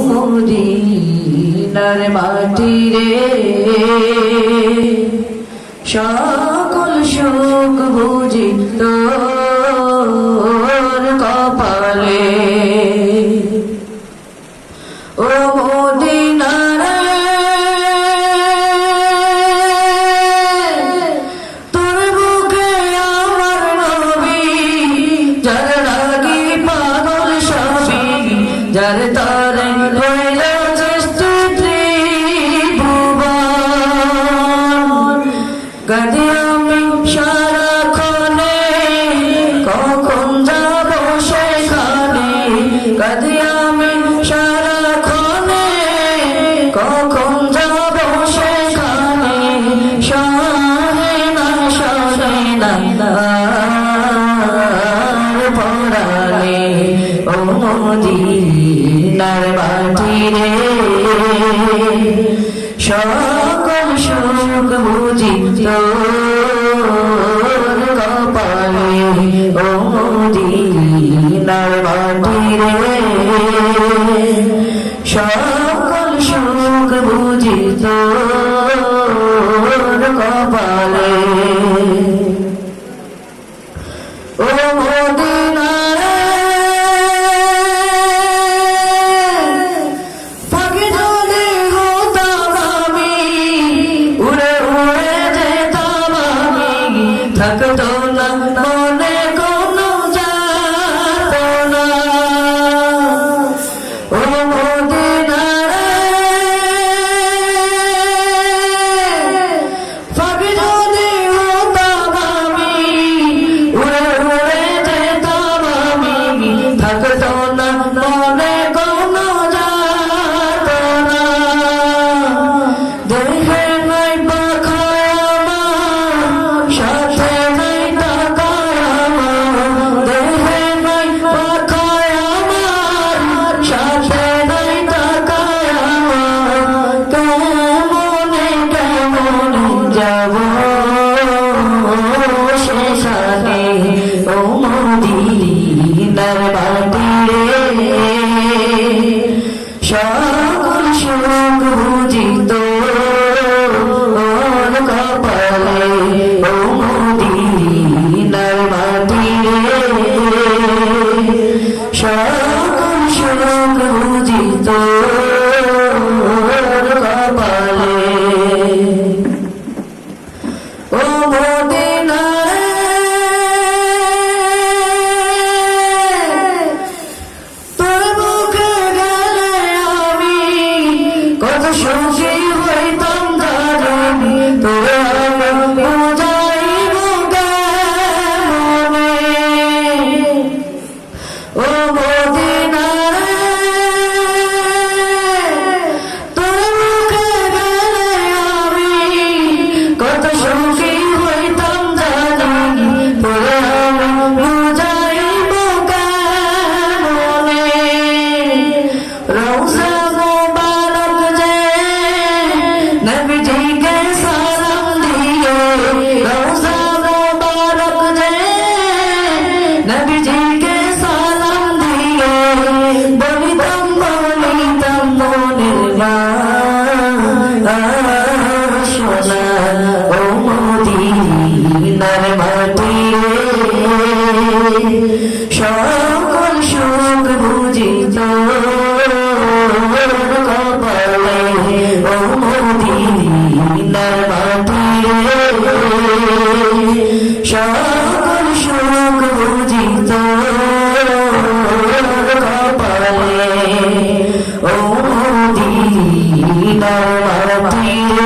মদিনার মাটি রে সকল সুখ বুঝি তোর কপালে ও মদিনা রে তোর বুকে আমার নবী যার লাগি পাগল সবই যার তারে হইল সৃষ্টি ত্রিভুবন কাঁদি আমি সারাক্ষণে কখন যাব সেখানে কাঁদি আমি সারাক্ষণে কখন যাব সেখানে সহে না পরাণে ও মদিনার মাটি রে সকল সুখ বুঝি তোর কপালে ও মদিনার মাটি রে সকল সুখ বুঝি তোর কপালে ও মদিনা রে পাখি যদি হতাম আমি উড়ে উড়ে যেতাম আমি থাকতো না মনে কোনো যাতনা ও মদিনা রে পাখি যদি হতাম আমি উড়ে উড়ে যেতাম আমি থাকতো না মনে কোনো যাতনা দেখে নাই পাখায় আমার সাথে নাই তাকায় আমার দেখে নাই পাখায় আমার সাথে নাই তাকায় আমার কেমনে যাব শেষানে ও মদিনার মাটি রে সকল সুখ বুঝি তোর কপালে ও মদিনার মাটি রে সকল সুখ বুঝি তোর কপালে ও মদিনা রে তোর মুখে গেলে আমি কত সুখী হইতাম জানি তোর বুঝাইব কেমনে ও মদিনা রে তোর মুখে গেলে আমি কত সুখী হইতাম জানি তোর বুঝাইব কেমনে রওজা মুবারক যে নবীজিকে সালাম দিয়ে রওজা মুবারক যে নবীজিকে সালাম দিয়ে বলিতাম মনের বাসনা ও মদিনার মাটি রে সকল সুখ বুঝি তোর কপালে ও মদিনার মাটি রে সকল সুখ বুঝি তোর কপালে ও মদিনার মাটি রে